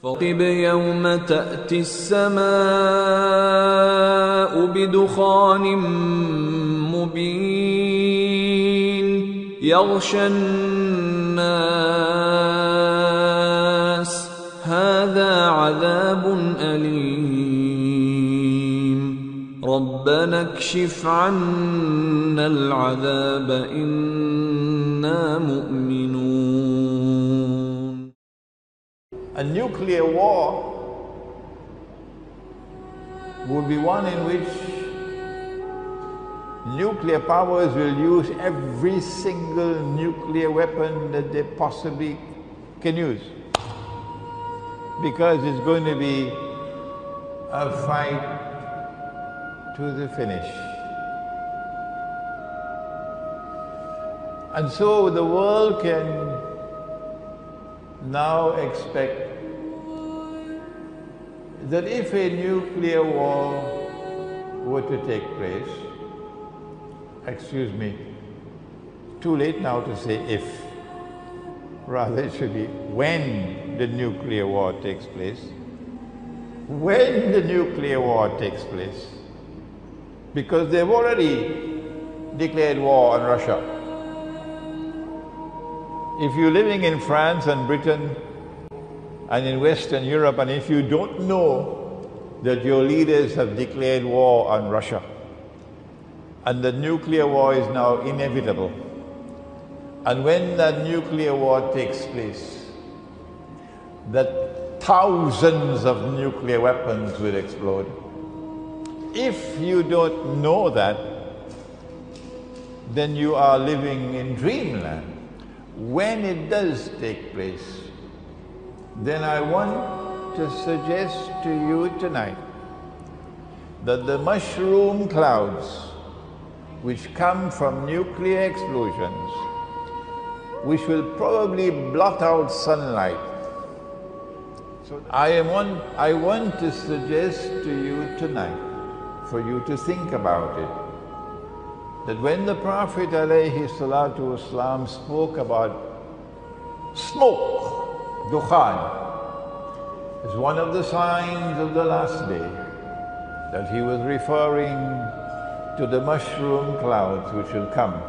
فارتقب يوم تأتي السماء بدخان مبين يغشى الناس هذا عذاب أليم ربنا اكشف عنا العذاب إنا مؤمنون. A nuclear war would be one in which nuclear powers will use every single nuclear weapon that they possibly can use, because it's going to be a fight to the finish. And so the world can now expect that if a nuclear war were to take place, excuse me, too late now to say if, rather it should be when the nuclear war takes place. When the nuclear war takes place, because they've already declared war on Russia. If you're living in France and Britain and in Western Europe, and if you don't know that your leaders have declared war on Russia, and the nuclear war is now inevitable, and when that nuclear war takes place, that thousands of nuclear weapons will explode. If you don't know that, then you are living in dreamland. When it does take place, then I want to suggest to you tonight that the mushroom clouds which come from nuclear explosions, which will probably blot out sunlight. So I want to suggest to you tonight, for you to think about it, that when the Prophet ﷺ spoke about smoke, dukhan, as one of the signs of the last day, that he was referring to the mushroom clouds which will come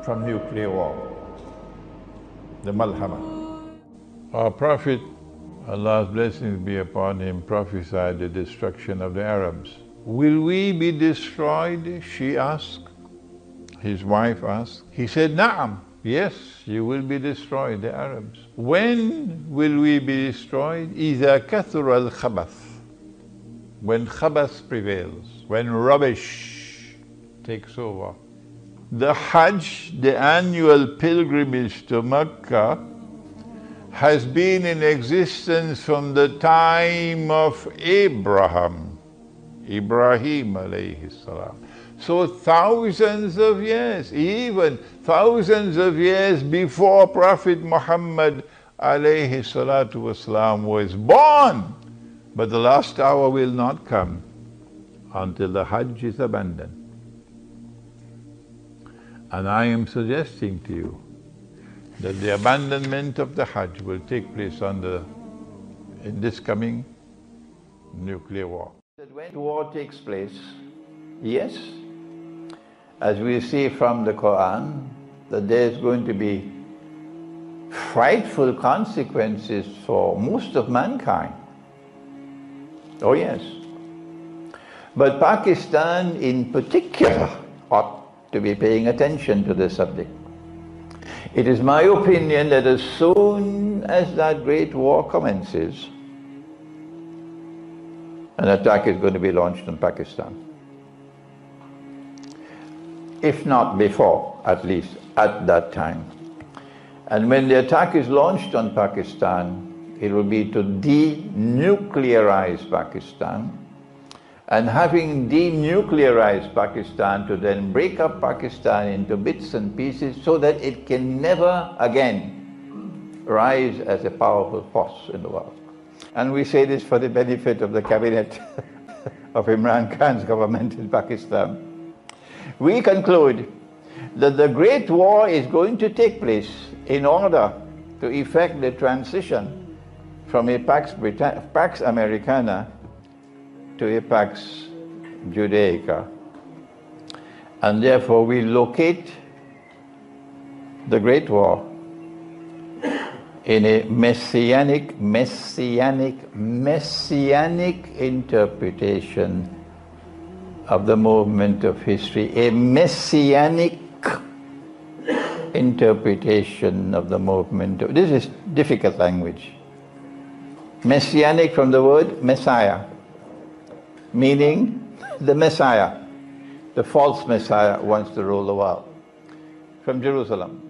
from nuclear war, the Malhama. Our Prophet, Allah's blessings be upon him, prophesied the destruction of the Arabs. Will we be destroyed? She asked. His wife asked. He said, Na'am, yes, you will be destroyed, the Arabs. When will we be destroyed? إِذَا كَثُرَ الْخَبَثِ, when khabath prevails, when rubbish takes over. The Hajj, the annual pilgrimage to Mecca, has been in existence from the time of Ibrahim alayhi salam. So thousands of years, even thousands of years before Prophet Muhammad alayhi salatu wasalam was born. But the last hour will not come until the Hajj is abandoned. And I am suggesting to you that the abandonment of the Hajj will take place in this coming nuclear war. That when war takes place, yes, as we see from the Quran, that there's going to be frightful consequences for most of mankind. Oh yes. But Pakistan in particular ought to be paying attention to this subject. It is my opinion that as soon as that great war commences, an attack is going to be launched on Pakistan. If not before, at least at that time. And when the attack is launched on Pakistan, it will be to denuclearize Pakistan. And having denuclearized Pakistan, to then break up Pakistan into bits and pieces so that it can never again rise as a powerful force in the world. And we say this for the benefit of the cabinet of Imran Khan's government in Pakistan. We conclude that the Great War is going to take place in order to effect the transition from Pax Americana to Pax Judaica. And therefore we locate the Great War in a messianic interpretation of the movement of history, a messianic interpretation of the movement. This is difficult language. Messianic from the word Messiah, meaning the Messiah, the false Messiah wants to rule the world. From Jerusalem.